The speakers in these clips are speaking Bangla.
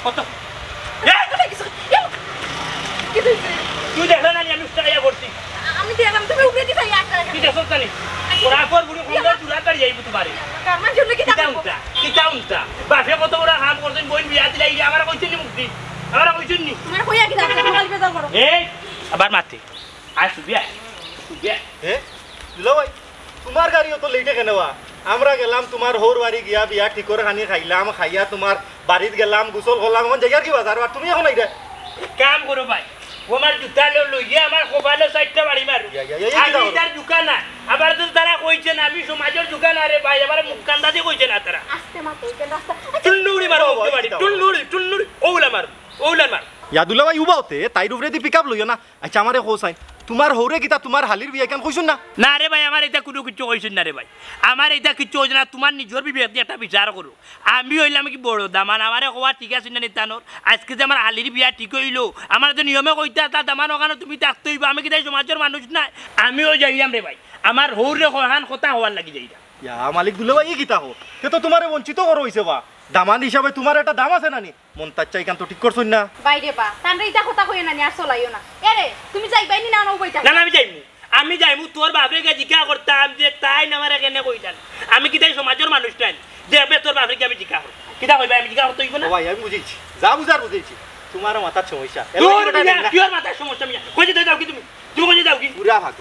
কত তুই দেখলে না আমি টাকা করছি আমি দেখলাম তুমি উপরে দিতে কি দেখছ জানি ওরা পর বুড়ো খন্দা চুরা কাটি যাইব তোমারে কারমান জন্য কি কিতা উল্টা বাপে কত বড় কাম করছেন বইন বিয়া দিলাই আমার কইছেন নি মুক্তি আমার কইছেন নি তোমার কইয়া কি দাও মোবাইল বেজাল করো এই আবার মাতে আসু বিয়া হে দুলা ভাই তোমার গাড়িও তো লেটে কেনবা আমরা গেলাম তোমার হোর বাড়ি গিয়া বিয়া ঠিক করে খানি খাইলাম খাইয়া তোমার বাড়িতে গেলাম গোসল করলাম এখন জায়গার কি বাজার আর তুমি এখন আইরা কাম করো ভাই আমার জুতা লইয়ে আমার কপালে সাইডটা বাড়ি মারু আমি তার দোকান না আবার তো তারা কইছেন আমি সমাজের দোকান আরে ভাই আবার মুখ কান্দা দিয়ে কইছেন না তারা আস্তে মাতো এই রাস্তা টুন্নুড়ি মারো বাড়ি টুন্নুড়ি ওলা মার ইয়া দুলা ভাই উবাওতে তাইর উপরে দি পিকআপ লইও না আচ্ছা আমারে কোসাই তোমার হৌরে কিতা তোমার হালির বিয়া কেন কইছুন না না রে ভাই আমার এটা কোনো কিছু কইছেন না রে ভাই আমার এটা কিছু হইছে না তোমার নিজের বিবেক দিয়ে একটা বিচার করো আমি হইলাম কি বড় দামান আমারে কোয়া ঠিক আছে না নিতানোর আজকে যে আমার হালির বিয়া ঠিক হইলো আমার তো নিয়মে কইতা তা দামান ওখানে তুমি থাকতে হইবা আমি কি তাই সমাজের মানুষ না আমিও যাইলাম রে ভাই আমার হৌরে কহান কথা হওয়ার লাগি যাইরা ইয়া মালিক দুলা ভাই কিতা হো তে তো তোমারে বঞ্চিত করো হইছে বা দামান হিসাবে তোমার একটা দাম আছে নানি মন্তাজ চাই কান তো ঠিক করছুন না বাইরে বা তানরে এটা কথা কইও না নি আর চলাইও না এরে তুমি যাইবাই নি না নও বইতা না আমি যাইমু তোর বাপরে কে জিজ্ঞা করতাম যে তাই না আমারে কেন কইতান আমি কি তাই সমাজের মানুষ টাইম যে আমি তোর বাপরে কে আমি জিজ্ঞা করব কিটা কইবা আমি জিজ্ঞা করতে হইব না ভাই আমি বুঝেছি যা বুঝার বুঝেছি তোমার মাথার সমস্যা তোর মাথার সমস্যা মিয়া কইতে দাও কি তুমি কইতে দাও কি পুরা ভাগ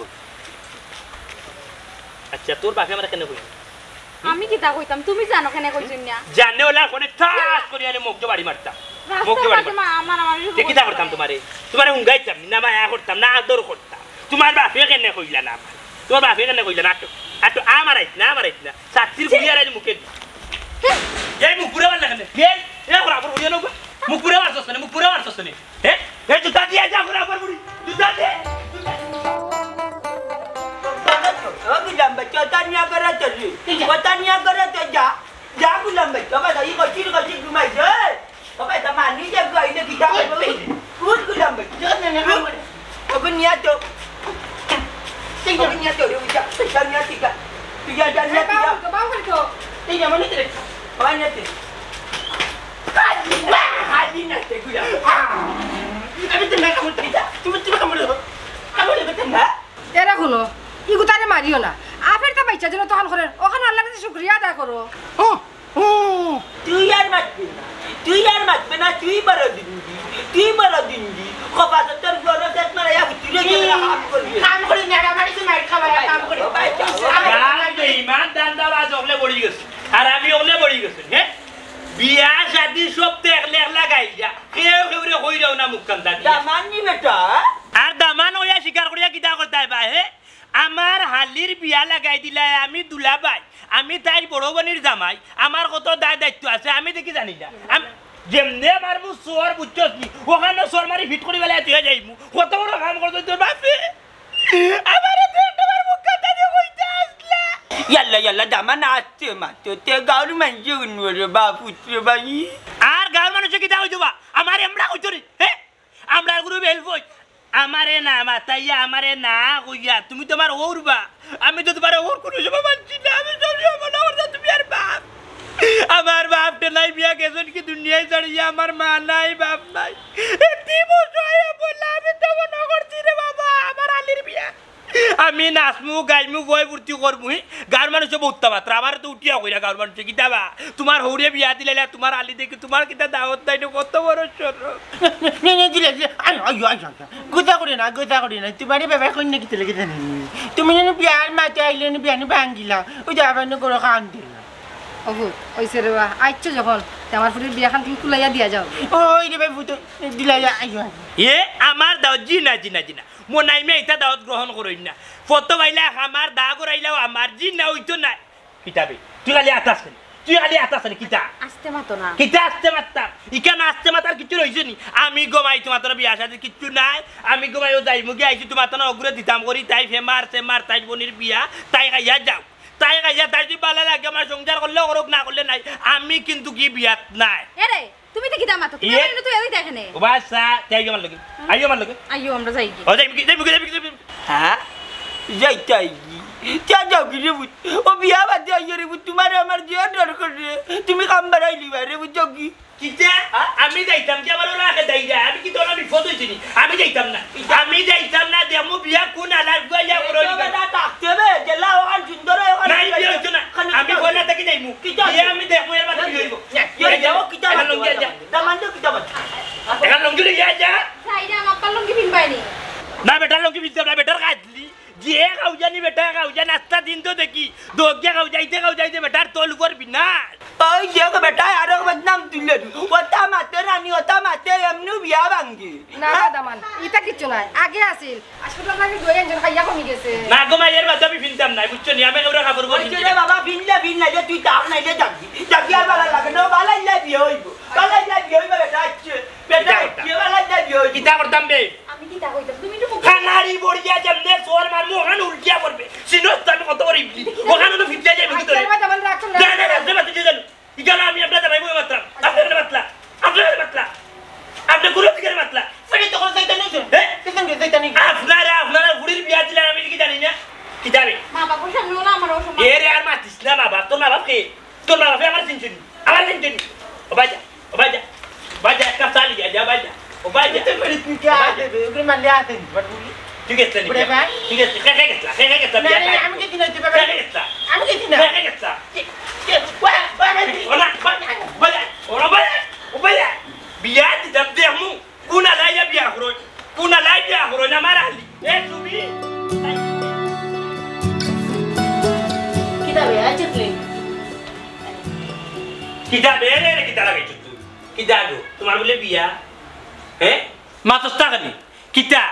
আচ্ছা তোর বাপে আমারে কেন কইল আমি কি তা কইতাম তুমি জানো কেন কইছিন না জানে ওলা কোনে ঠাস করি আরে মুখে বাড়ি মারতাম মুখে বাড়ি আমার কি তা করতাম তোমারে হুঙ্গাইতাম না মায়া করতাম না আদর করতাম তোমার বাপে কেন কইলা না তোমার বাপে কেন কইলা না আটো আমারাইত না সাতির বুড়িয়ার আজ মুখে এই মুখ পুরা বালা কেন এই ওরা পর বুড়িয়া নবা মুখ পুরা মারছস না হে এই জুতা দিয়া যা ওরা পর বুড়ি জুতা দে Gulam baca tanya gara tadi. Tanya gara saja. Jangan gulam baca. Apa tadi kecil rumah je. Apa sama ni je gua ini kita. Good gulam baca. Jangan kamu. Apa niat tu? Tinggal niat tu dia ucap. Tinggal niat tiga. Tiga dan niat tiga. Ke bawah tu. Tinggal mana tu? Apa niat tu? Haji niat tu gulam. Tapi tenang kamu tidak. Cuma kamu dulu. Kamu dulu tenang. এরা হলো ইগুতারে মারিও না আফের তা বাইচা যেন তখন করেন ওখানে আল্লাহর কাছে শুকরিয়া আদায় করো তুই আর মাতবে না তুই বড় দিনজি কপাত তোর বড় দেখ না ইয়া তুই কাম করে না আমার কিছু মাইর খাওয়া কাম করে আমি ইমান দান্দাবাজ ওগলে বড়ি গেছে আর আমি ওগলে বড়ি গেছে হ্যাঁ বিয়া শাদি সব দেখলে লাগাই যা কেউ কেউরে কইরাও না মুখ কান্দা দিয়া দামান নি বেটা আর দামান ওয়া শিকার করিয়া কিটা করতাই ভাই হে আমার হালির বিয়া লাগাই দিলা আমি দুলা ভাই আমি তাই বড় বোনের জামাই আমার কত দায়িত্ব আছে আমি দেখি জানি না যেমনে মারবো সোর বুঝছস নি ওখানে সোর মারি ফিট করি বেলা তুই যাইমু কত বড় কাম করতে তোর বাপে আমারে তোমার মুখ কাটা দিয়ে কইতা আসলা ইয়াল্লা দামান আসছে মাত্র তে গাউর মানছে উনরে বাপুত্র ভাই আর গাঁর মানুষে কিটা হই যাবা আমার এমড়া কইতো রে হ্যাঁ আমরা গুরু বেলফই আমারে না মাতাইয়া আমারে না কইয়া তুমি তোমার ওরবা আমি তো তোমার ওর কোনো সময় মানছি না আমি সব মনে করতাম তুমি আর বাপ আমার বাপটা নাই বিয়া গেছেন কি দুনিয়ায় ছাড়িয়া আমার মা নাই বাপ নাই আমি তো মনে করছি রে বাবা আমার আলির বিয়া আমি নাচমু গাইমু বই ফুর্তি করবো গাঁর মানুষে বহুত মাত্রা আমার তো উঠিয়া কইরা গাঁর মানুষে কিতাবা তোমার হৌরে বিয়া দিলে তোমার আলি দেখি তোমার কিতা দাওয়াত দেয় কত বড় সর গোতা করি না তোমার বাবা কন্যা কি লেগে জানি তুমি যেন বিয়ার মাতে আইলে বিয়ানি ভাঙ্গিলা ওই যাবার করে খান দিল ওহু ওইসে রে আইছো যখন আমার ফুলের বিয়াখান তুমি কুলাইয়া দিয়া যাও ওই রে ভাই ফুটো দিলা আইও এ আমার দাও জিনা মনাই মে এটা দাওয়াত গ্রহণ করই না ফটো বাইলা আমার দা করাইলাও আমার জিনা হইতো না কিতাবে তুই খালি আতাস কিতা আস্তে মাতো না কিতা আস্তে মারতাম ইকান আস্তে মাতার কিছু রইছে নি আমি গমাই তোমার বিয়া সাথে কিছু নাই আমি গমাইও যাই মুগে আইছি তোমার তো অগ্রে দিতাম করি তাই ফেমার তাই বোনের বিয়া তাই খাইয়া যাও তাই খাইয়া তাই যদি ভালো লাগে আমার সংসার করলে করুক না করলে নাই আমি কিন্তু কি বিয়াত নাই এরে তুমি দেখি দাম মাতো তুমি তো এদিকে দেখেনে ও বাসা তাই আমার লাগে আইও আমরা যাই কি ও যাই হ্যাঁ যাইতাই চা যাও কি রে ও বিয়া বাদ দিয়ে রে তোমার আমার যে দরকার রে তুমি কাম বাড়াইলি রে বুঝছো কি কিটা আমি যাইতাম কি আমার ওরা আগে দেই যায় আমি কি তোর বিপদ হইছি নি আমি যাইতাম না দেমু বিয়া কোন আলার গয়া করো বেটা ডাকতে হবে জেলা ওখান সুন্দর নাই বিয়া হইতো না আমি বলে থাকি যাইমু বিয়া আমি দেখমু এর বাকি হইব যাও কিটা লঙ্গি যা দামান্দ কিটা বাচ্চা এখন লঙ্গি যা সাইডা আমার লঙ্গি পিনবাইনি না বেটা লঙ্গি বিদ্যা না বেটার কাজলি যে গাও জানি বেটা গাও জানি আস্তা দিন তো দেখি দোগে গাও যাইতে বেটার তোল করবি না ওই যে বেটা আরো বদনাম তুলে ওটা মাতে রানী ওটা মাতে এমনি বিয়া ভাঙ্গি না দামান ইটা কিচ্ছু নাই আগে আছিল হাসপাতাল থেকে দুই একজন খাইয়া কমি গেছে না গো মায়ের বাচ্চা আমি ফিনতাম না বুঝছো নি আমি ওরা কাপড় ওই পরি যে বাবা ভিন না যে তুই তাক নাই যে জাগি আর ভালো লাগে না ভালো লাগে বিয়ে হইব বেটা আছে বেটা কি ভালো লাগে বিয়ে হইব কিতা করতাম বে আমি কি তা কইতাম তুমি একটু খানারি বড়িয়া যেমনে সোর মারমু ওখান উল্টিয়া করবে সিনস্ত আমি কত বড় ইবলি ওখানে তো ফিটে যাই ভিতরে দামান রাখছো না রাখতে পারতে যে জানো ইগালা আমি আপনাদের জানাইবো মাত্রা আপনাদের মাতলা আপনি গুরু থেকে মাতলা ফেরি তো কোন সাইতে নেই হ্যাঁ কিসন কে সাইতে নেই আপনারা বুড়ির বিয়া দিলেন আমি কি জানি না কি জানি মা বাবার সামনে ওলা আমার ওসব এরে আর মাতিস না বাবা তোর মা বাপ কে তোর মা বাপ আমার চিনছিনি ও বাজা একটা চালি যা বাজা ও বাজা তো ফেরি তুই কে আতে ওগুলো মানলে আতে বাটুলি ঠিক আছে কে গেছলা না আমি কি দিনা দিবা আমি কি দিনা ওরা বিয়া দিতাম দেমু কোনা লাইয়া বিয়া করো না মারালি এ তুমি কিটা বিয়া চিতলি কিটা বেরে রে কিটা লাগাইছ তুই কিটা গো তোমার বলে বিয়া হ্যাঁ মাতস্তা কানি কিটা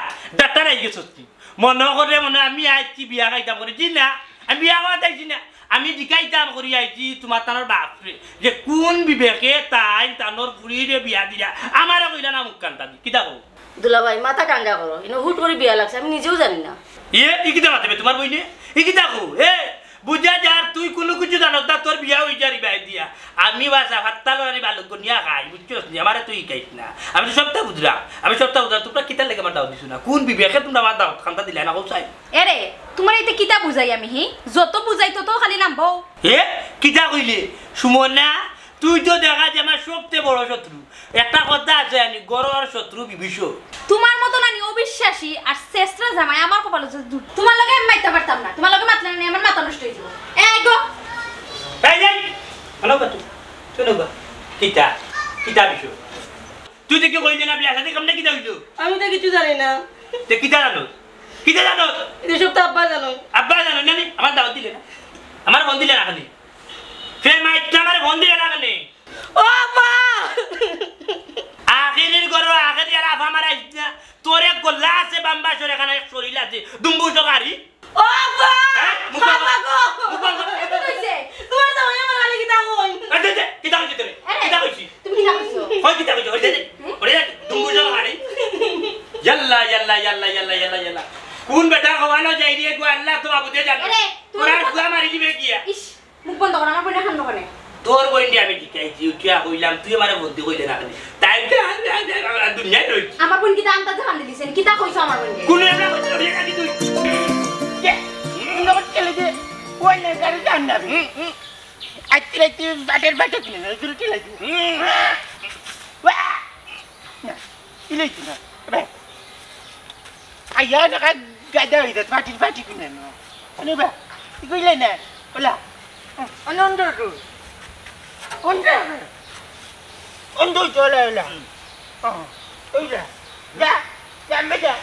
ডাক্তার আই গেছস তুই মনে করে আমি আইছি বিয়া খাইতাম করে জি না আমি বিয়া খাইতাছি না আমি জিকাইতাম করি আইছি তোমার তানোর বাপরে যে কোন বিবেকে তাই তানোর ফুরিরে বিয়া দিলা আমারে কইলা না মুখ কান্তা দি কিটা কও দুলাভাই মাথা কাঙ্গা করো ইনো হুট করে বিয়া লাগছে আমি নিজেও জানি না ই কিটা মাতবে তোমার বইনে ই কিটা কও এ বুঝা যার তুই কোনো কিছু জানো না তোর বিয়া হই যারি বাই দিয়া আমি বাসা হাততালো আনি বালক গনিয়া খাই বুঝছস নি আমারে তুই কাইছ না আমি তো সবটা বুঝরা তোমরা কিটা লেগে আমার দাও দিছ না কোন বিবেকে তোমরা আমার দাও খান্তা দিলা না কোসাই এরে তোমার এইতে কিতা বুঝাই আমি যত বুঝাই তত খালি নামবো এ কিটা কইলে সুমনা তুই তো দেখা যে আমার সবচেয়ে বড় শত্রু একটা কথা আছে আমি গরর শত্রু বিভীষণ তোমার মতো নানি অবিশ্বাসী আর শ্রেষ্ঠ জামাই আমার কপালে তোমার লগে আমি মাইতে পারতাম না তোমার লগে মাতলে না আমার মাথা নষ্ট হয়ে যাবো এই গো এই হলো বাতু শুনো গা কিটা বিষয় তুই দেখি কইলে না বিয়া সাথে কেমনে কিটা হইলো আমি তো কিছু জানি না তে কিটা জানো এটা সব তো আব্বা জানো না আমার দাওয়াত দিলে না আমার ফোন দিলে না খালি ফে মাইটা আমার ফোন দিলে না খালি ও আব্বা আখিরির গরো আখিরি আর আফা মারা ইচ্ছা তোর এক গোল্লা আছে বাম্বা সরে এখানে এক শরীর আছে দুম্বু সকারি ও আব্বা বাবা গো এত কইছে তোমার জামাই আমার আলি কিটা কই কিটা কইছি তোরে কিটা কইছি তুমি কিতা কইছো কই কিটা কইছি ওরে দুম্বু সকারি ইয়াল্লা কোন বেটা হওয়ানো যাই রে গো আল্লাহ তো আবুতে জানো তোরা গুয়া মারি দিবে কিয়া ইস মুখ বন্ধ কর আমার বইনা খান দোকানে তোর বইন্ডি আমি জিকাইছি উঠিয়া কইলাম তুই আমারে বন্ধু কইলে না তাই দুনিয়ায় রইছি আমার বোন কিতা আনতা জান দিছেন কিতা কইছো আমার বোন কোন এবলা কইছো রে কাটি তুই কে নগর চলে যে ওই না গাড়ি জান না আইতে বাটের কিনে জুরি চলে ওয়া না ইলে কিনা রে আয়া না গাদা হইছে বাটি কিনে না আনে বা কইলে না ওলা অনন্দ অন্ধ চলে এলা ওইলা যা মেজা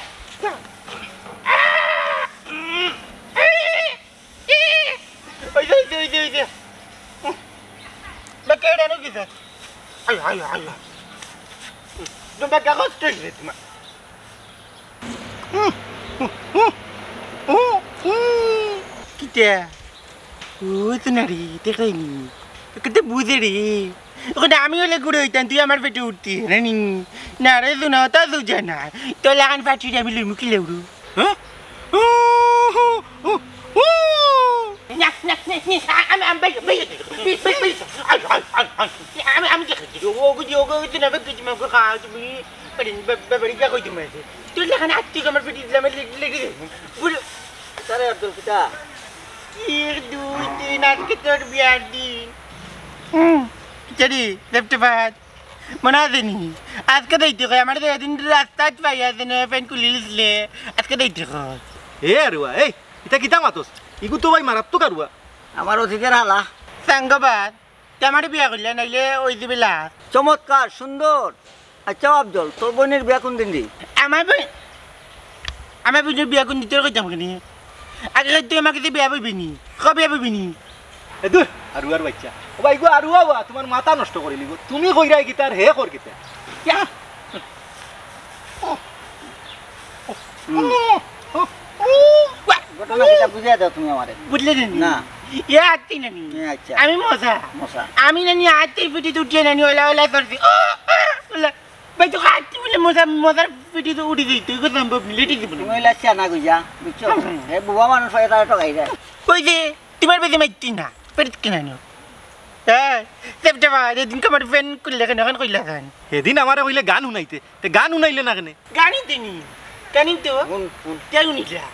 ওই বেকেডা নো কিছে আই তুমি কাগজ তুইলে তুমি কিটা ওই তো না রে দেখাইনি কেটে বুঝে রে ওখানে আমি হলে ঘুরে হইতাম তুই আমার পেটে উঠতি রানি না রে শোনা তা তো জানা তো লাগান পাঠিয়ে আমি লই মুখি লেউরু হ্যাঁ আমি দেখেছি ওগুলো না বেঁচে মাকে খাওয়া তুমি ব্যাপারে যা কইতে মাঝে তুই লেখানে আত্মীয় আমার পেটে দিলাম লেগে বুঝলো তারে আব্দুল কিটা 1 2 3 আজকে তোর বিয়ার দিন জানি লেফটে ভাত মনে আছে নি আজকে দেখতে কয় আমার তো এদিন রাস্তায় পাই আছে না পেন খুলি দিছিলে আজকে দেখতে কয় এ আরুয়া এই এটা কিতা মাতস ইগু তো ভাই মারাত্মক আরুয়া আমার অধিকার হালা সাঙ্গবাদ আমার বিয়া করলে নাইলে ওই দিবিলা চমৎকার সুন্দর আচ্ছা আফজল তোর বোনের বিয়া কোন দিন দি আমার বোনের বিয়া কোন দিতে কইতাম কেনি আগে তুই আমাকে বিয়া পাবি নি কবে বিয়া পাবি নি এ দূর আরুয়ার বাচ্চা ও ভাই গো আরুয়া ওয়া তোমার মাথা নষ্ট করে লিগো তুমি কইরাই গিতার হে কর গিতা ঘটনা কিটা বুঝিয়ে দাও তুমি আমারে বুঝলে না ইয়া আত্তি নানি আচ্ছা আমি মশা আমি নানি আত্তি পিটি উঠিয়ে নানি ওলা ওলা করছি ভাই তো আত্তি বলে মশার পিটি তো উঠি দিই তুই কথা সম্ভব মিলে ঠিক তুমি লাচ্ছা না কইয়া বুঝছো হে বুবা মানুষ হয় তারা ঠকাই দেয় ওই যে তোমার বেশি মাইতি না পেট কেনা নিও হ্যাঁ সেপ্টেম্বর এদিন কামার ফ্যান করলে কেন এখন কইলা কেন সেদিন আমারে কইলে গান শুনাইতে তে গান শুনাইলে না কেনে গানি দিনি গানি তো কেন নিলা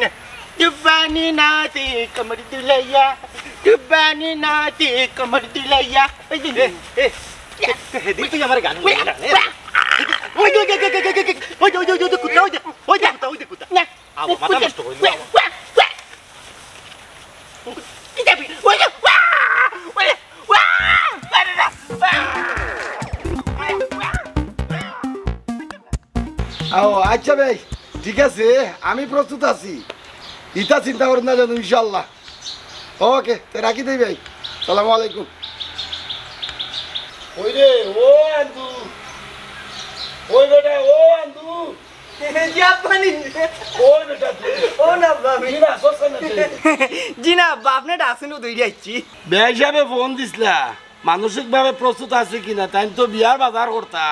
না Tubani nati kamar dulaya Tubani nati kamar dulaya সেদিন তুই আমার গান শুনাইলে না ওই ওই ওই ওই ওই ওই ওই কুত্তা ওই দে ওই দে কুত্তা ওই দে কুত্তা না আও মাথা নষ্ট করে দিও কি যাবি ওই ওই ও আচ্ছা ভাই ঠিক আছে আমি প্রস্তুত আছি ইটা চিন্তা করেন না জানো ইনশাল্লাহ ওকে তো রাখি দেই ভাই সালামু আলাইকুম ওই রে ও আন্দু ওই বেটা ও আন্দু জাপানি ওই বেটা ও না বাবি না সোসা না জি না বাপনে ডাসেন দইরি আইছি ভাই সাহেব ফোন দিছলা মানসিকভাবে প্রস্তুত আছে কিনা তাই তো বিয়ার বাজার করতা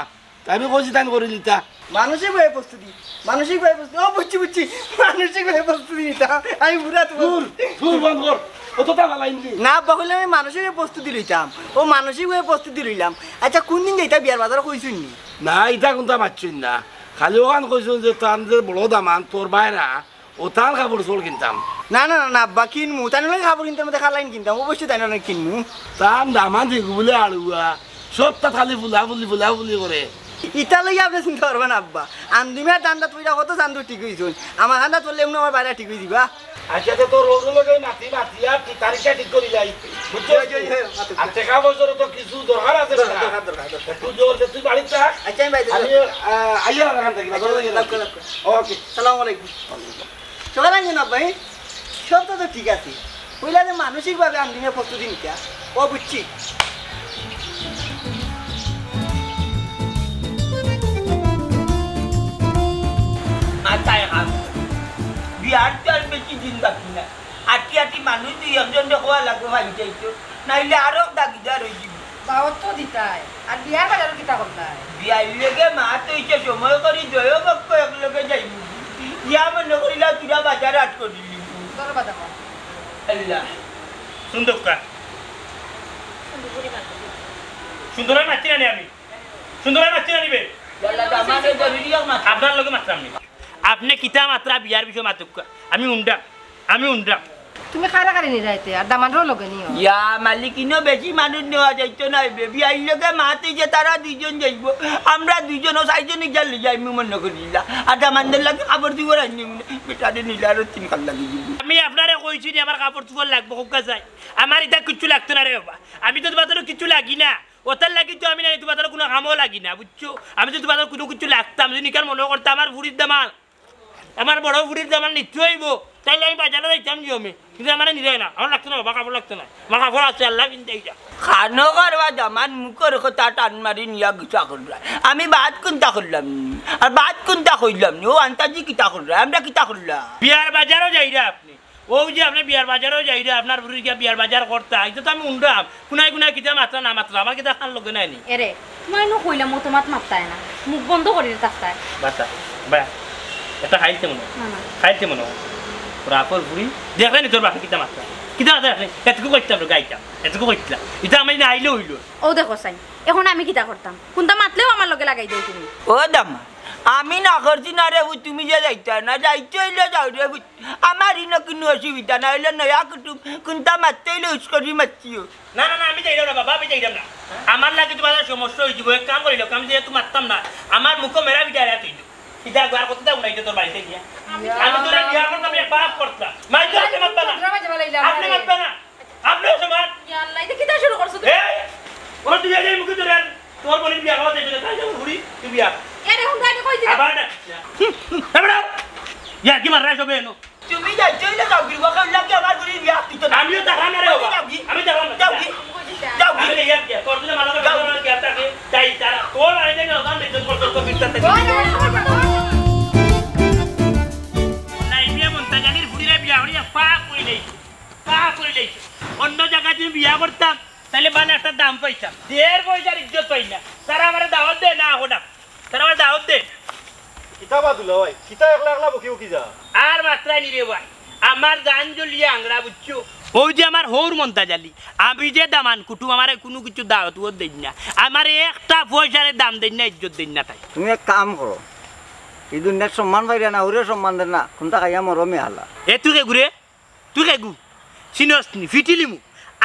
তাই আমি কইছি তাই করে লিতা মানসিক ভাবে প্রস্তুতি ও বুঝছি মানসিক ভাবে প্রস্তুতি নিতা আমি পুরা দূর দূর বন্ধ কর অতটা লাইন দি না বকলে আমি মানসিক প্রস্তুতি লইতাম ও মানসিক ভাবে প্রস্তুতি লইলাম আচ্ছা কোন দিন যাইতা বিয়ার বাজার কইছুন নি না এটা কোনটা মারছুন না খালি ওখান কইছুন যে তার যে বড় দামান তোর বাইরা ও তার কাপড় চোর কিনতাম না না না আব্বা কিনমু তাই নয় খাবার কিনতে মধ্যে খালাইন কিনতাম অবশ্যই তাই নয় কিনমু তার দামান দেখু বলে আড়ুয়া সবটা খালি ফুলা ফুলি করে ইটা লইয়া আপনি চিন্তা করবেন আব্বা আন্দিমের ধান্দা তুই কত চান্দু ঠিক হয়েছুন আমার ধান্দা চললে এমনি আমার বাইরে ঠিক হয়ে দিবা আচ্ছা তো তোর রোজ লগে মাতি আর কি তারিখটা ঠিক করে যাই বুঝছো আর টাকা বছর তো কিছু দরকার আছে তুই জোর দে তুই বাড়ি থাক আচ্ছা আমি বাইরে আমি আইয়া রাখান থাকি ওকে সালাম আলাইকুম সকাল আনছেন আব্বা সবটা তো ঠিক আছে বুঝলা যে মানসিকভাবে আন্দিমের প্রস্তুতি নিতা ও বুঝছি মাথায় হাত বিয়ার তো আর বেশি দিন বাকি না আটি মানুষ দুই একজন দেখোয়া লাগবে ভাই যাইতো নাইলে আরো দাগিদার হয়ে যাবে দাওয়াত তো দিতাই আর বিয়ার বাজার কিতা করতাই বিয়ার লেগে মা তো ইচ্ছে সময় করি জয় বক্ক একলগে যাইব ইয়া মনে করিলা তুরা বাজার আট করিলি তোর বাদা কর আল্লাহ সুন্দর কা সুন্দর নাচি না আমি সুন্দর নাচি না নিবে আল্লাহ দামানে জরুরি মা আপনার লগে মাত্রা আমি আপনি কিতা মাত্রা বিয়ার বিষয় মাতুক আমি উন্ডা তুমি খারা খারি নি রাইতে আর দামানরও লগে নিও ইয়া মালিকিনো বেশি মানুষ নেওয়া যাইতো না বিয়ার লেগে মাতে যে তারা দুইজন যাইব আমরা দুইজন চারজন গেলে যাইমি মনে করিলা আর দামানদের লাগে কাপড় দিব রাখি বেটারে নিলে আরো 3 কাল লাগি দিব আমি আপনারে কইছি নি আমার কাপড় চোপড় লাগবে হুকা যায় আমার এটা কিছু লাগতো না রে বাবা আমি তো তোমাদের কিছু লাগি না ওটার লাগি তো আমি না তোমাদের কোনো কামও লাগি না বুঝছো আমি তো তোমাদের কোনো কিছু লাগতাম যদি নিকাল মনে করতাম আমার বুড়ির দামান আমার বড় বুড়ির দামান নিতে হইব তাইলে আমি বাজারে যাইতাম নিয়মে কিন্তু আমার নিরাই না আমার লাগতো না বাবা কাপড় লাগতো না আমার কাপড় আছে আল্লাহ কিনতে এইটা খানো করবা দামান মুখের কথা টান মারি নিয়া গুছা করলাম আমি বাদ কোনটা করলাম আর বাদ কোনটা কইলাম ও আন্তাজি কিতা করলাম আমরা কিতা করলাম বিয়ার বাজারও যাইরা আপনি ও যে আপনি বিয়ার বাজারও যাইরা আপনার বুড়ি গিয়া বিয়ার বাজার করতা এটা তো আমি উন্ডাম কোনায় কিতা মাত্রা না মাত্রা আমার কিতা খান লগে নাই নি এরে তোমার নো কইলাম ও তোমার মাত্তায় না মুখ বন্ধ করে তাস্তায় বাতা বা এটা খাইতে মনে খাইতে মনে রাপর বুড়ি দেখলেনি তোর বাপে কিতা মাত্রা কিতা দেখলেন এতটুকু করতাম গাইতাম এতটুকু করতাম এটা আমি না আইলে হইল ও দেখো সাই এখন আমি কিতা করতাম কোনটা মাতলেও আমার লগে লাগাই দেও তুমি ও দামা আমি না করছি না রে তুমি যে যাইতা না যাইতে হইলে যাও রে আমার ইনো কোনো অসুবিধা না হইলে নয়া কুটুম কোনটা মারতে হইলে উস্করি মারছিও না আমি যাইলাম না বাবা আমি যাইলাম না আমার লাগে তোমার সমস্যা হয়ে যাব এক কাম করিল কাম যেহেতু মারতাম না আমার মুখ মেরা বিদায় রাখি এটা আর কথা দাও না এটা তোর বাড়িতে গিয়া আমি তোর বিয়া করতাম এক বাপ করতাম মাই তো আপনি মারবা না আপনি মারবা না আপনি সমান ইয়া আল্লাহ এটা কি তা শুরু করছো তুমি এই ওর তুই যাই মুখ ধরে তোর বলি বিয়া হওয়া যাবে তাই যাও ঘুরি তুই বিয়া এরে হুন গাড়ি কই দিলা আবার না আমরা ইয়া কি মাররা সবে নো তুমি যাইছো না যাও গিরবা খাও লাগে আমার ঘুরি বিয়া তুই তো আমিও টাকা না রে বাবা আমি যাব না যাও যাও আমি ইয়া কি তোর দিলে মালা করে কি আতা কে তাই তারা তোর আই দেন না গান দেখতে করতে তো বিস্তার থেকে নাই বিয়া মনটা জানির ফুড়িরে বিয়া হরিয়া পা কই নেই অন্য জায়গায় যদি বিয়া করতাম তাহলে মানে একটা দাম পাইতাম দের পয়সার ইজ্জত পাই না তারা আমার দাওয়াত দে না হোনা তারা আমার দাওয়াত দে কিতাবা দুলা ভাই কিতা একলা একলা বকি বকি যা আর মাত্রাই নি রে ভাই আমার গান জ্বলিয়ে আংরা বুঝছো ওই যে আমার হৌর মন্তাজ আলী আমি যে দামান কুটুম আমার কোনো কিছু দাওয়াত দেন না আমার একটা পয়সার দাম দেন না ইজ্জত দেন না তাই তুমি এক কাম করো এই দুনিয়ার সম্মান পাইরা না ওরে সম্মান দেন না কোনটা খাইয়া মরমে হালা এ তুই কেগু চিনস নি ফিটিলি মু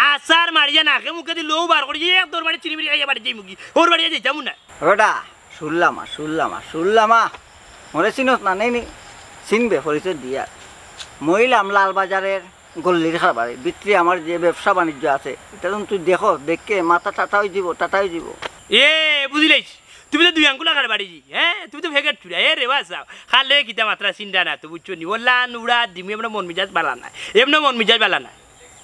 আসার মারিয়া নাকে মুখে দি লো বার করে এক তোর বাড়ি চিনি মিরি খাইয়া বাড়ি যাই মুগি ওর বাড়ি যাইতাম না ওটা শুনলামা মরে চিনস না নেই চিনবে পরিচয় দিয়া মহিলাম লালবাজারের গল্লির খাবারে বিক্রি আমার যে ব্যবসা বাণিজ্য আছে এটা তুই দেখো দেখে মাথা টাটা হয়ে যাব এ বুঝিলাইস তুমি তো দুই আঙ্গুল আগার বাড়ি হ্যাঁ তুমি তো ভেগেট চুড়া এ রে বাসাও খালে কিতা মাত্রা চিন্তা না তো বুঝছো নি ওলা নুড়া দিমি এমন মন মিজাজ বালা না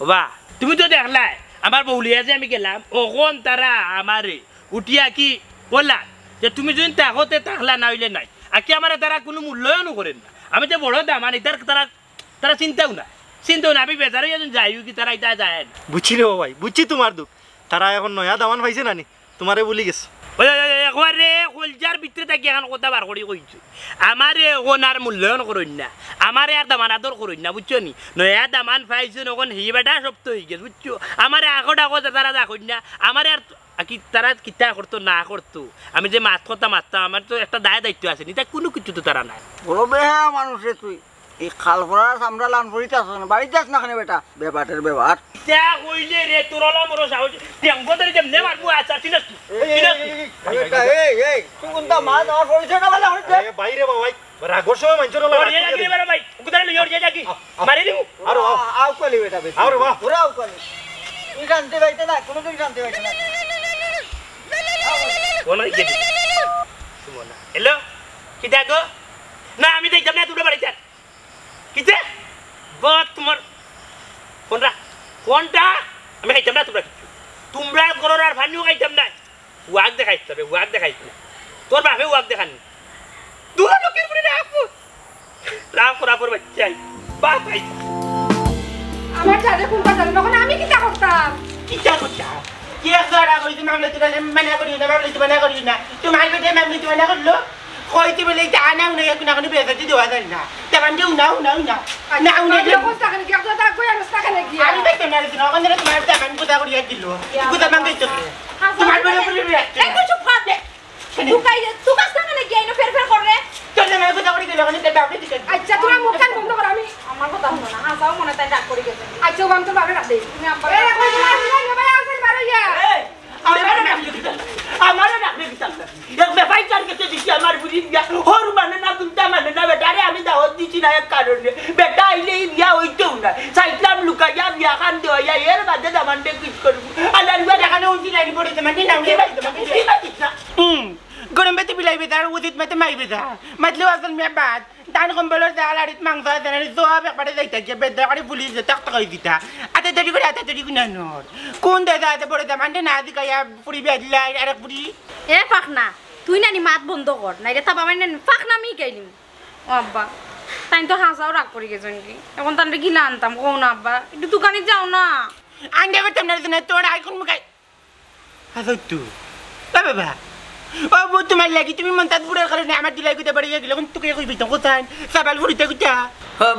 ও বা তুমি তো দেখলাই আমার বউলিয়া যে আমি গেলাম ওখন তারা আমারে উঠিয়া কি বললা যে তুমি যদি তাহতে তাহলা না হইলে নাই আর কি আমার তারা কোনো মূল্যায়নও করেন না আমি যে বড় দাম আর এটার তারা চিন্তাও না আমি বেচারে যাইও কি তারা এটা যায় না বুঝছি রে ভাই বুঝছি তোমার দুঃখ তারা এখন নয়া দামান পাইছে নানি তোমারে বলি গেছে একবারে কলজার ভিতরে থাকি এখন কথা বার করে কইছো আমারে এখন আর মূল্যায়ন করুন না আমারে আর দামান আদর করুন না বুঝছো নি নয়া দামান পাইছো এখন হি বেটা সপ্তাহ হয়ে গেছে বুঝছো আমারে আগত তারা দেখুন না আমারে আর কি তারা কিতা করতো না করতো আমি যে মাছ কথা মারতাম আমার তো একটা দায়িত্ব আছে নি তা কোনো কিছু তো তারা নাই বড় বেহা মানুষে তুই এই খাল ভরা আমরা লান ভরিতে আস না বাড়িতে আস না খানে বেটা বেবাটের ব্যবহার যা কইলে রে তোরলা মোর সাহস টেঙ্গো ধরে যেমনে মারবো আচ্ছা চিনস এই তুই কোনটা মাছ আমার পরিচয়টা বলে এ বাইরে ভাই রাগর সময় মানছো না ওরে লাগি রে ভাই কুদারে লইর যা কি মারি দিমু আরো আউ কলি বেটা বেশি আরে বাহ ওরে আউ কলি তুই জানতে পাইতে না কোনো তুই জানতে পাইতে না কোন কি সুমনা হ্যালো কিটা গো না আমি দেখাম না তোর বাড়ি যা কিতে বত তোমার কোনটা আমি খাইতাম না তোমরা ঘরের আর ভানিও খাইতাম না ওয়াক দেখাইতে হবে তোর বাপে ওয়াক দেখানি দুটো লোকের পরে রাখো বাচ্চাই বাপ খাই আমার জানে কোন কথা নখন আমি কিটা করতাম কিটা করতাম কি করা কইতে মামলা তুই মানা করি না মামলা তুই মানা করি না তুই মাইল বেটে মামলা তুই মানা করলো কইতে বলে জানা না কোনো বেজাতি দেওয়া যায় না তেমন যে না কোস্তা কেন কি কথা কই আর কোস্তা কেন কি আমি দেখতে না দিন ওখানে তোমার টাকা কোথা করিয়া দিল কোথা মামলা তো তোমার বলে বলে এই কিছু ফাদে তুই কাস্তা কেন কি আইনো ফের করে তোর নামে কোথা করি দিল ওখানে তেটা আপনি দিছেন আচ্ছা তোমার মুখ কান বন্ধ কর আমি আমার কথা হলো না হাসাও মনে তাই ডাক করে গেছে আচ্ছা বাম তো বাবে রাখ দে তুমি আব্বা এ কই তোমার বিলাই ভাই আসেন বারইয়া আমারও ডাকলে দিতাম না এক বেপাই চার কাছে দিছি আমার বুড়ি বিয়া হর মানে না তুমি মানে না বেটারে আমি দাওয়াত দিছি না এক কারণে বেটা আইলে বিয়া হইতেও না চাইতাম লুকাইয়া বিয়া খান দেওয়া এর বাদে দামানটা কিস করবো আল্লাহর বিয়া দেখানো উচিত আইনি পড়েছে মানে না উঠে পাইতে গরম বেতে বিলাই বেতা আর উচিত মেতে মাই বেতা মাতলে আসল মেয়ে বাদ দান কম্বলের আলারিত মাংস আছে জবাব একবারে যাইতা যে বেদা করে পুলিশ তাক তাকাই দিতা আতে তৈরি করে নর কোন দাদা আতে পড়ে দামানটা না দিকাইয়া পুরি বিয়া দিলা আর পুরি এ পাখনা তুই নানি মাত বন্ধ কর নাইলে তাবা মানে পাখনা আমি গাইলিম ও আব্বা তাই তো হাসাও রাগ করে গেছেন কি এখন তান্ডে গিলা আনতাম কও না আব্বা একটু দোকানে যাও না আনতে পারতাম না তোর আইকন মুখাই হাসো তুই বাবা ও বউ তোমার লাগি তুমি মন্তাজ বুড়ার কারণে আমার দিলাই কইতে পারি গেল কোন তোকে কই বিতাম কোথায় সাবাল ফুরিতে কইতা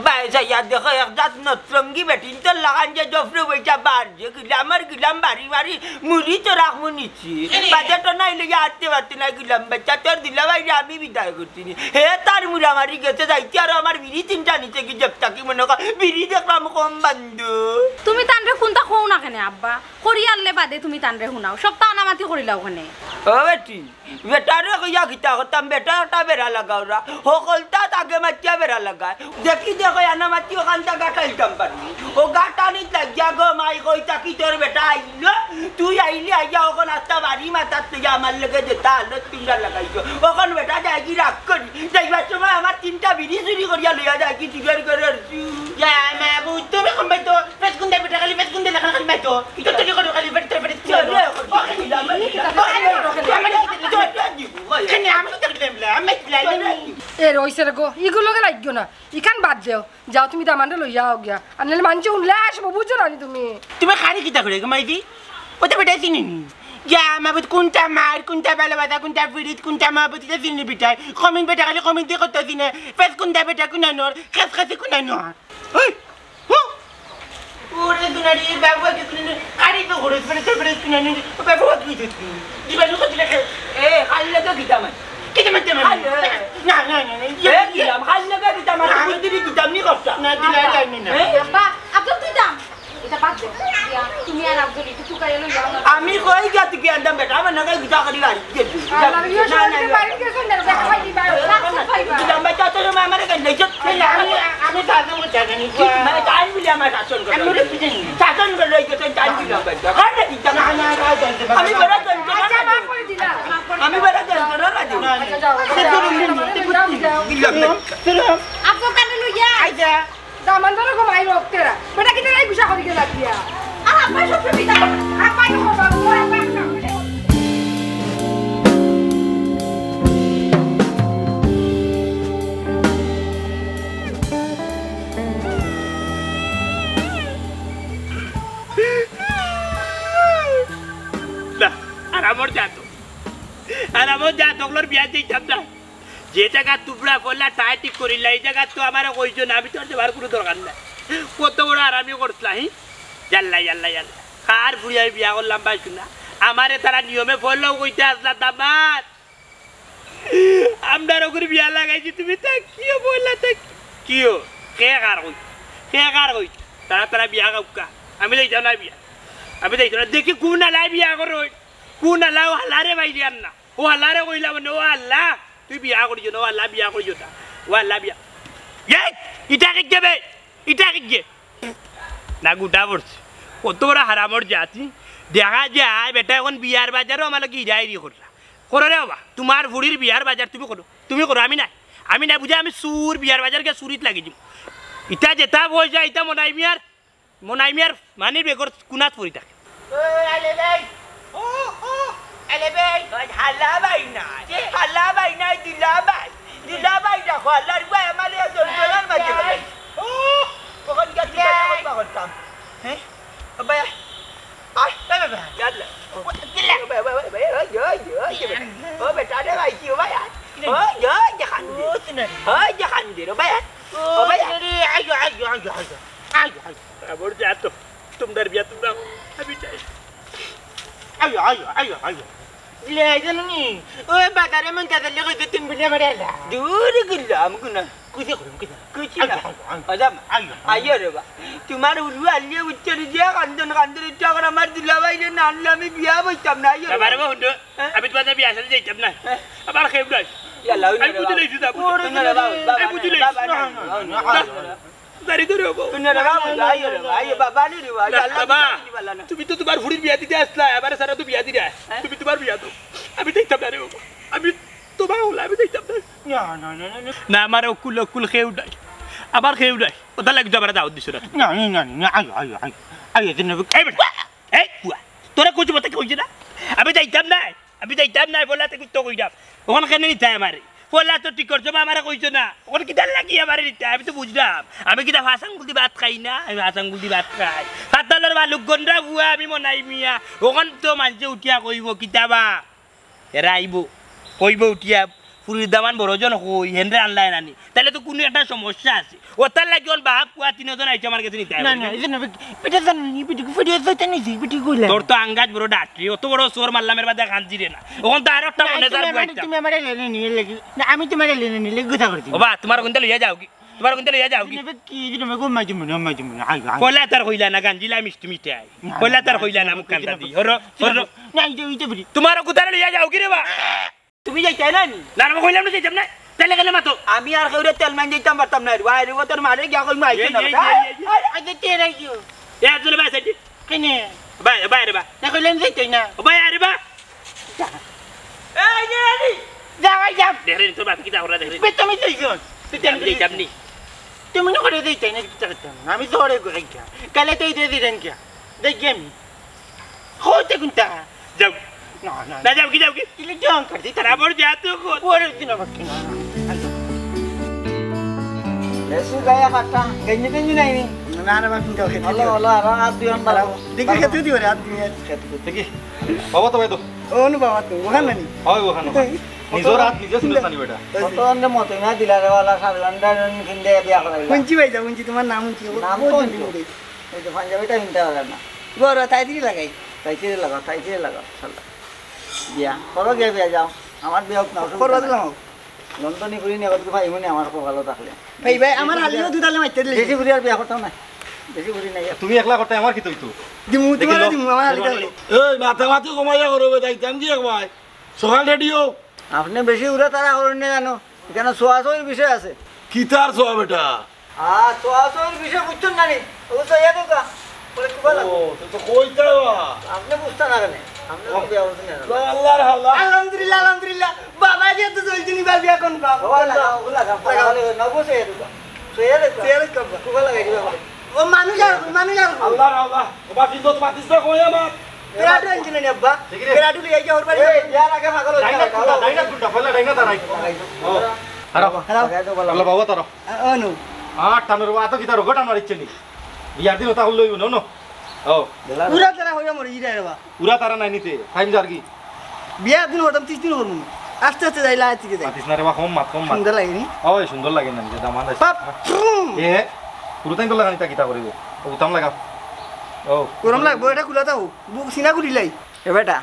বাই যাইয়া দেখো এক জাত নতরঙ্গি বেটিন তো লাগান যে জফরে বইটা বার যে গিলাম বাড়ি বাড়ি মুড়ি তো রাখমু নিচ্ছি বাজার তো নাই লেগে আটতে পারতে না গিলাম বাচ্চা তোর দিলা ভাই আমি বিদায় করছিনি হে তার মুড়া মারি গেছে যাইতে আর আমার বিড়ি তিনটা নিচে কি জপটা কি মনে কর বিড়ি দেখলাম কম বান্ধু তুমি তানরে কোনটা কও না কেন আব্বা করি আনলে বাদে তুমি তানরে শুনাও সব তো আনামাতি করিলা ওখানে ও বেটি বেটারে কইয়া কিতা করতাম বেটাটা বেড়া লাগাওরা সকলটা তাকে মাটিয়া বেড়া লাগায় দেখি দেখো আনামাতি ওখানটা গাটাইতাম পারি ও গাটানি লাগিয়া গো মাই কইতা কি তোর বেটা আইলো তুই আইলি আইয়া ওখান আস্তা বাড়ি মাথার থেকে আমার লেগে যেতা আলো পিন্ডা লাগাইছো ওখান বেটা যাই কি রাগ করি যাইবার সময় আমার তিনটা বিড়ি চুরি করিয়া লইয়া যায় কি চুরি করে তুমি কমবাই তো পেট কুন্দে বেটা খালি পেট কুন্দে লেখা খালি মাইতো এটা তো করে খালি পেট পেট এ রইছে রে গো ইগুলোকে লাগছো না ইখান বাদ দেও যাও তুমি দামানটা লই যাও গিয়া আর নাহলে মানুষ উনলে আসবো বুঝছো না তুমি তুমি খালি কিতা করে গো মাইদি ওটা বেটা চিনি যা মাবুত কোনটা মার কোনটা ভালোবাসা কোনটা ফিরিত কোনটা মাবুত এটা চিনি বেটাই কমিন বেটা খালি কমিন দিয়ে করতে চিনে ফেস কোনটা বেটা কোনা নর খাস খাসি কোনা নর ওরে দুনারি বাবা কি কোন আরে তো ঘরে ফেলে তো ফেলে কোনা নি বাবা কি দিতি দিবালু কত লেখে এ খালি তো গিতা মার কিতে মতে মার না না না এ গিলাম খালি লাগা দিতা মার আমি দিদি দিতাম নি কষ্ট না দিলা যাইনি না আব্বা আব্দুল তুই দাম এটা বাদ দে তুমি আর আব্দুল একটু চুকাই লই যাও না আমি কই যাতি কি আন্দাম বেটা আমার নাগাই গিতা করি গাড়ি গেছি না না বাড়ি গেছো না দেখাই দিবা দিলাম বাচ্চা তো আমারে কেন নেই আমি শাসন করতে জানি মানে টাইম বিলে আমার শাসন করে আমি বুঝিনি শাসন করে লই গেছে টাইম দিলাম বাচ্চা কাটে দিতাম না না আমি বড় জানি আচ্ছা মাফ করে দিলা আমি বড় জানি না আচ্ছা যাও আব্দুল কানে লইয়া আইজা দামানটা কো মাই রক্তেরা বেটা কিতে নাই গুছা করি গেলা দিয়া আর আব্বা সব সুবিধা আপা তো বাবু আপা আর আমার যা তগলোর বিয়া দিতাম না যে জায়গা টুকরা করলা তাই ঠিক করিলা এই জায়গা তো আমার কইছো না আমি তো যাবার কোনো দরকার নাই কত বড় আরামি করছিলা হি জাল্লা জাল্লা জাল্লা কার বুড়িয়ার বিয়া করলাম পাইছো না আমারে তারা নিয়মে ফলও কইতে আসলা দামাত আমদার ওগুর বিয়া লাগাইছি তুমি তা কিও বললা তা কিও কে কার কই তারা বিয়া কাউকা আমি যাইতাম না বিয়া আমি যাইতাম না দেখি কোন আলাই বিয়া করো কোন আলাও হালারে বাইরে আন না ও হালারে কইলা মানে ও আল্লাহ তুই বিয়া করিস না ও আল্লাহ বিয়া করিস না ও আল্লাহ বিয়া ইটা যাবে ইটা কে না গুটা পড়ছে কত বড় হারামর জাতি দেখা যায় বেটা এখন বিয়ার বাজারও আমার কি যাই করলা করো রে বাবা তোমার বুড়ির বিয়ার বাজার তুমি করো আমি না বুঝে আমি সুর বিয়ার বাজার কে সুরিত লাগি দিম ইটা যেটা বই যায় ইটা মনাই মিয়ার মানে বেগর কুনাত পড়ি থাকে হালা বাই না দিলা বাই দেখো আল্লাহর বাই আমার জলজলার মাঝে কখন গেছি কথা করতাম হ্যাঁ বাবা আয় বাবা যাদলা ও বেটা রে ভাই কি ভাই ও জাখান দে রে ভাই ও ভাই আইও আবার যা তো তোমরা বিয়া তোমরা আমি চাই আইও ले जानो नि ओए बाजारे मन जादले गयो तिन बिना बरेला दूर गल्लाम कुना कुछ ना अजम आयो रे बा तुम्हारे उलु आलिए उच्चर जे कांदन इटा कर मार दिला भाई ने नानला में बिया बइतम ना आयो बारे में हुंडो अभी तो बिया चल जाइतम ना अबार खेब दई या लाउ आई बुझ ले सुदा आई बुझ ले दारी दरे बाबा तुने रे बाबा आयो बाबा नी रे बाबा তুমি তো তোমার ফুড়ির বিয়া দিতে আসলা এবারে সারা তো বিয়া দিরা তুমি তোমার বিয়া তো আমি দেখতাম না রে বাবা আমি তোমার হলা আমি দেখতাম না না আমার অকুল খেউ নাই আবার খেউ নাই ওটা লাগি যাবার দাও দিছ না আyo দিন এই বুয়া তোরা কোচ মতে কইছ না আমি দেখতাম না বলাতে তো কইতাম ওখান কেন নিতে আমারে বলা তো ঠিক করছো আমারে কইছো না ওখান কি দাল লাগি আমারে নিতে আমি তো বুঝলাম আমি কি ভাষাং গুলদি ভাত খাই না আমি ভাষাং গুলদি ভাত খাই সাতালের বালুক গন্ডা বুয়া আমি মনাই মিয়া ওখান তো মানছে উঠিয়া কইব কিতাবা এরা আইব কইব উঠিয়া পুরীর দামান বড়জন হই হেনরে আনলাই নানি তাহলে তো কোনো একটা সমস্যা আছে ও তার লাগি ওর বাপ কুয়া তিনজন আইছে আমার কাছে নিতে না না এই না পিঠে জানি পিঠে ফিরিয়ে যাইতে নিছি পিঠে কইলা তোর তো আঙ্গাজ বড় ডাক্তারি অত বড় সোর মারলামের বাদে কাঁদছি রে না ওখান তো আরেকটা মনে যার বইটা তুমি আমারে লেনে নিয়ে লাগি না আমি তোমারে লেনে নিলে কথা করছি ও বা তোমার কোনটা লইয়া যাও কি তোমার কোনটা লইয়া যাও কি কি তুমি কো মাইজু মনে আই কলা তার কইলা না গাঞ্জিলা মিষ্টি মিষ্টি আই কলা তার কইলা না মুখ কান্দা দি হরো হরো না এইটা বলি তোমার কোথা লইয়া যাও কি রে বা তুমি যাইতে না নি না না কইলাম না যাইতাম না তাহলে গেলে মাতো আমি আর কেউরে তেল মান যাইতাম পারতাম না ওই রে তোর মারে গিয়া কই মাইছে না আরে তেরে কিও এ আব্দুল ভাই সাইড কেনে ভাই ভাই রে বা না কইলেন যাইতে না ভাই আরে বা এই রে যা দেখরে তোর বাপ কি দাওরা দেখরে বে তুমি যাইছস তুই তেল যাইতাম নি তুমি না করে যাইতে না কি করতাম আমি জোরে কই গিয়া কালে তুই দে দিলেন কি দেখ গেম হইতে কোনটা যাও না না না যাও কি ইলে জং করতি তারা বড় যা তো কো ওরে দিন বাকি না লেসু গায়া কাটা গেঞ্জি গেঞ্জি নাই নি না না বাকি দাও খেতে হলো হলো আর হাত দুই আন বাড়াবো দেখি খেতে দিও রে হাত দিয়ে খেতে দেখি বাবা তো ভাই তো অনু বাবা তো ওখান নানি হয় ওখানে নিজের হাত নিজে শুনে জানি বেটা কত অন্ধে মতে না দিলারে वाला সারলান্ডার কিনতে বিয়া করাইলা মুঞ্চি ভাই যা মুঞ্চি তোমার নাম কি নাম কোন এই তো পাঞ্জাবিটা কিনতে হবে না বড় তাই দিই লাগাই তাইতে লাগা শালা বিয়া করো গিয়ে বিয়া যাও আমার বিয়া হোক না করবা দিলাম লন্ডনি করি নিয়ে কত ভাই মনে আমার খুব ভালো থাকলে ভাই ভাই আমার হালিও দুধালে মাইতে দিলে বেশি বুড়ি আর বিয়া করতাম না বেশি বুড়ি নাই তুমি একলা করতে আমার কি তুই তো দিমু তোমার দিমু আমার হালি দিলে এই মাথামাতি কমাইয়া করবে যাইতাম কি একবার সকাল রেডিও আপনি বেশি উড়া তারা করেন না জানো এখানে সোয়াশোর বিষয় আছে কিতার সোয়া বেটা সোয়াশোর বিষয় বুঝছেন না নি ও তো ইয়া দেখা বলে কি বলা ও তুই তো কইতা আপনি বুঝতে না কেন আপনি বিয়া করছেন না আল্লাহর হাওলা আলহামদুলিল্লাহ বাবা যে তো চলছি নি বিয়া কোন বাবা ওলা না বসে এটা সোয়া দেখা তেল কব খুব লাগাই দিবা ও মানুষ আর আল্লাহর হাওলা ও বাকি তো পাতিস না কই আমার পেরাডু আনছিল নি আব্বা পেরাডু লিয়ে যাও ওর বাড়ি এই যার আগে পাগল হইছে ডাইনা কুন্টা ফলা ডাইনা তারাই ও হারাও আল্লাহ বাবা তারা অনু টানোর আতো কি তার গোটা মারিচ্ছে নি বিয়ার দিন ওটা হইলো নো নো ও পুরা তারা হইয়া মরে ইরা রে বা পুরা তারা নাই নিতে টাইম যার কি বিয়া দিন হতাম 30 দিন করমু আস্তে আস্তে যাইলা আজকে যাই পাতিস না রে বা কম মাত সুন্দর লাগে নি ওই সুন্দর লাগে না যে দামান আছে বাপ এ পুরো টাইম তো লাগানি তা কিতা করিব ও উতাম লাগা ও গরম লাগবো এটা খুলা দাও বুক সিনা কুড়িলাই এ বেটা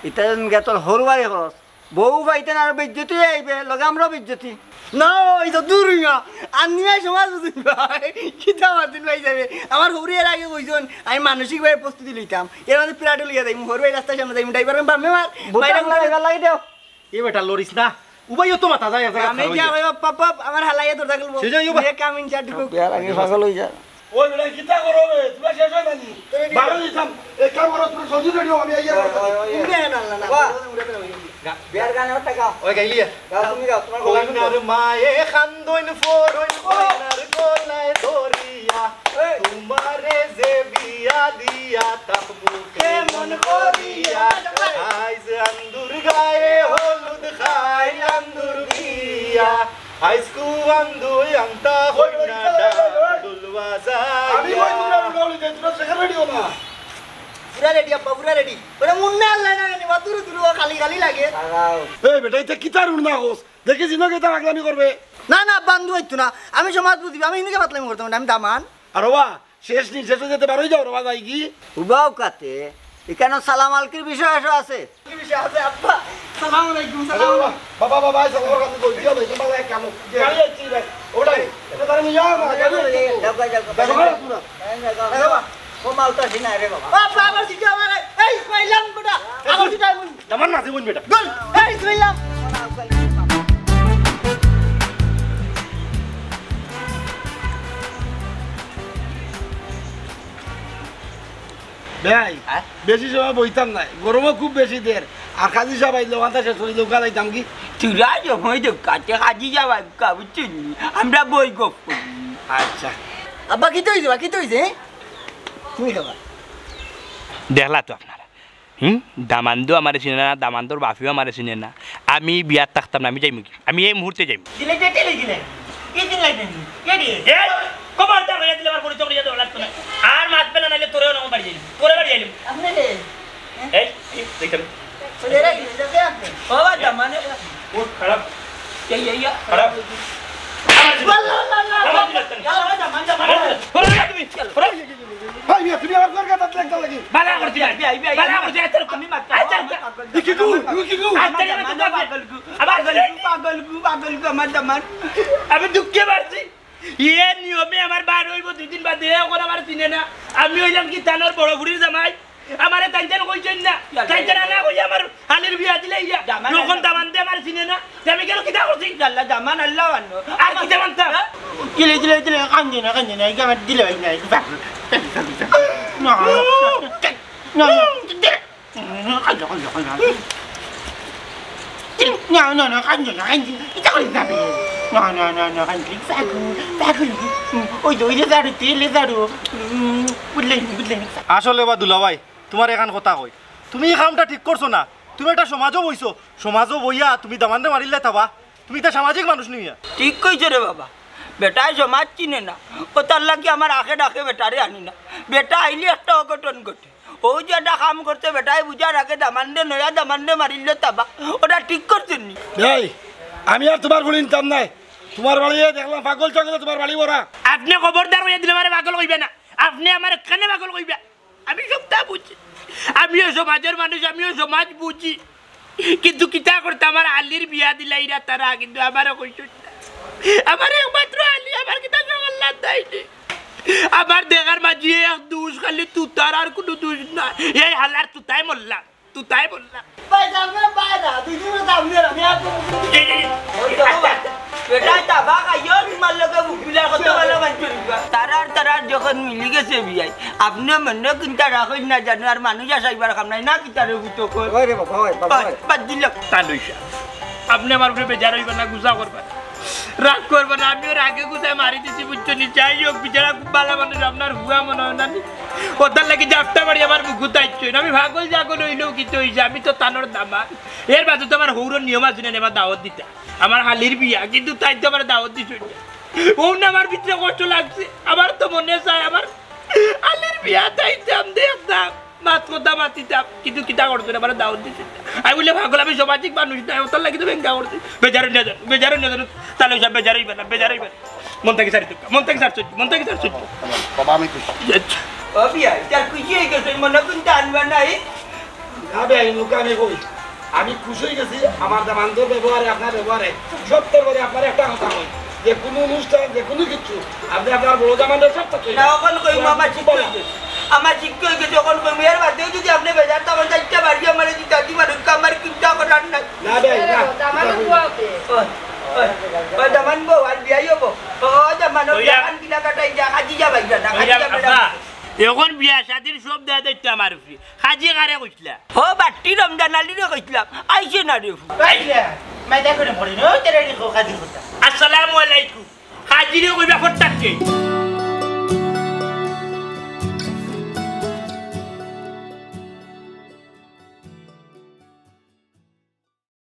এটা গে তোর হরবারে খরচ বউ পাইতেন আর বেজ্জতি আইবে লগে আমরাও বেজ্জতি না এই তো দূর হইয়া আনিয়াই সমাজ বুঝুন ভাই কিতা মাতিন ভাই যাবে আমার হরিয়ার আগে কইছন আমি মানসিকভাবে প্রস্তুতি লইতাম এর মধ্যে প্লাটু লিয়া যাই হরবাই রাস্তার সামনে যাই ড্রাইভার বামে মার বাইরে লাগি দেও এ বেটা লরিস না উবাই তো মাথা যায় জায়গা আমি কি ভাই পাপা আমার হালাইয়া তোর থাকলবো সে যাইও বা। এ কামিন চাটুকু বিয়ার আগে পাগল হই যা ওই বেটা কিতা করবে তুমি শেষ হয় নানি বারো দিতাম এক কাম করো তুমি সজি রেডিও আমি আইয়া উড়ে না না বিয়ার গানে ওটা গাও ওই গাইলিয়া গাও তুমি গাও তোমার গলা কইনার মায়ে খান্দইন ফরইন কইনার গলায় ধরিয়া তোমারে যে বিয়া দিয়া তাকবু কেমন করিয়া আইজ আন্দুর গায়ে হলুদ খাই আন্দুর বিয়া আইসকু আন্দুই আন্তা হইনা দুলওয়া আমি যায় কই তোমরা গাওলি দেই তোমরা সেখানে রেডিও না পুরা রেডি আব্বা পুরা রেডি ওরে মুন্না আল্লাহ না জানি বাতুরু তুরু খালি খালি লাগে গাও এই বেটা এটা কিতার উড়না হোস দেখি জিনো কেতা আগলামি করবে না না বান্ধু হইতো না আমি সমাজ বুঝিবি আমি ইনকে বাতলামি করতাম না আমি দামান আর ওবা শেষ নি শেষ যেতে বারোই যাও রবা যাই কি উবাও কাতে এখানে সালাম আলকির বিষয় আছে কি বিষয় আছে আব্বা সালাম আলাইকুম সালাম বাবা বাবা সালাম কাছে কই দিও ভাই তোমার এক কাম গাড়ি আছি ভাই ওটাই এটা তার নিয়া না গাড়ি যাও ও মালটা দিনা রে বাবা বাবা আবার সিটা আমার এই কইলাম বেটা আবার সিটা দামান না দিবন বেটা গোল এই কইলাম ভাই বেশি সময় বইতাম নাই গরমও খুব বেশি দের আর কাজী সবাই লোকান্তা শেষ হয়ে লোকা যাইতাম কি তুরা যখন কাছে কাজে যাওয়া বুঝছেন আমরা বই গপ করি আচ্ছা আব্বা কি হইছে বা কি হইছে তুমি খাবা দেখলা তো আপনারা দামান্দো আমার চিনে না দামান্দোর বাপিও আমার চিনে না আমি বিয়াত থাকতাম না আমি যাইম কি আমি এই মুহূর্তে যাইম দিলে যেতে লাগিলেন কি দিন লাগবেন কি কবার তা হইয়া দিলে আমার পরিচয় করিয়া দেওয়া লাগতো না আর মাতবে না নাইলে তোরেও নাম বাড়ি যাইম তোরে বাড়ি যাইম আপনি এই দেখেন ওরে রাখি যাবে আপনি বাবা মানে ইয়া ভাই মিয়া তুমি আমার ঘর কাটাতে লাগতে লাগি বালা করছি বালা করছি আমি মাত্র কি গু পাগলগু আমার দামান আমি দুঃখে পারছি ইয়ে নিয়মে আমার বার হইব 2 দিন বাদে এখন আমার চিনে না আমি হইলাম কি তানোর বড় বুড়ির জামাই আমারে তাইতেন কইছেন না তাইতেন না কই আমার হালির বিয়া দিলে ইয়া যখন দামান দে আমার চিনে না আমি কেন কিটা করছি আল্লাহ দামান আল্লাহ আনো আর কি জামানতা কিলে কান্দে না এই গামার দিলে নাই না কান্দে না এটা করে যাবে না কান্দে পাগল ওই লেজারু বুঝলেন আসলে বা দুলা ভাই তোমার এখান কথা কই তুমি এই কামটা ঠিক করছো না তুমি একটা সমাজও বইছো সমাজও বইয়া তুমি দামানরে মারিলে থাবা তুমি তো সামাজিক মানুষ নিয়া ঠিক কইছো রে বাবা বেটাই সমাজ চিনে না ও তার লাগে আমার আখে ডাকে বেটারে আনি না বেটা আইলে একটা অঘটন ঘটে ও যে একটা কাম করতে বেটাই বুঝার আগে দামান্ডে নয়া দামান্ডে মারিলে তাবা ওটা ঠিক করছেন নি ভাই আমি আর তোমার বলি নিতাম নাই তোমার বাড়ি দেখলাম পাগল চকলে তোমার বাড়ি ভরা আপনি খবরদার হইয়া দিলে আমারে পাগল কইবে না আপনি আমার কেন পাগল কইবে আমি সবটা বুঝি আমিও সমাজের মানুষ আমিও সমাজ বুঝি কিন্তু কিতা করতে আমার আলির বিয়া দিলাইরা তারা কিন্তু আমারও কইছেন না আমার একমাত্র আলি আমার কিতা জগল্লাদ দেয়নি আমার দেখার মাঝে এক দুষ খালি তুতার আর কোনো দুষ না এই হালার তুতাই বললাম তারার যখন মিলি গেছে বিয়াই আপনি মনে চিন্তা রাখেন না জানো আর মানুষ আসাইবার কাম নাই না কি তার বাদ দিল আপনি আমার উপরে বেজার হইবেন না গুছা করবেন রাগ করবেন না আমিও রাগে গুছায় মারি দিচ্ছি বুঝছো নি যাই হোক বিচারা খুব ভালো মানুষ আপনার হুয়া মনে হয় না ওটার লাগে জাপটা বাড়ি আমার গুতাইছো আমি ভাগল জাগল হইলেও কিছু হয়েছে আমি তো তানোর দামা এর বাদে তো আমার হৌর নিয়ম আছে না আমার দাওয়াত দিতে আমার হালির বিয়া কিন্তু তাই তো আমার দাওয়াত দিচ্ছ ও না আমার ভিতরে কষ্ট লাগছে আমার তো মনে চায় আমার হালির বিয়া চাইতাম দেখতাম মাত কথা মাতিতাম কিন্তু কিতা করতো না আমার দাওয়াত দিচ্ছে আমি বলে ভাগল আমি সামাজিক মানুষ না ওটার লাগে তো ব্যাংকা করছি বেজারো না জানো তাহলে সব বেজারই বেনা মন থেকে সার বাবা আমি খুশি ও বিয়াই তার খুশি হয়ে গেছে মনে কিন্তু আনবা নাই আমি খুশি হয়ে গেছি আমার দামানদের ব্যবহারে আপনার ব্যবহারে সত্যের করে আপনার একটা কথা হয় যে কোনো অনুষ্ঠান যে কোনো কিছু আপনি আপনার বড় দামানদের সব না ওখান কই মামা ঠিক হয়ে গেছে আমার ঠিক হয়ে গেছে ওখান কই মেয়ের বাদেও যদি আপনি বেজার তখন চারটা বাড়ি আমার দিতে দিবার আমার কিনটা করার নাই না ভাই না ওই দামান বউ আর বিয়াই হবো ও দামান দামান কিনা কাটাই যা হাজি যা ভাই না হাজি যা এখন বিয়া শাদির সব দেয়া দেখতে আমার উপরে হাজি কারে কইছিলা ও বাটি রমজান আলীরে কইছিলাম আইছে না রে আসসালামু আলাইকুম হাজিরে কইবা ফটাকে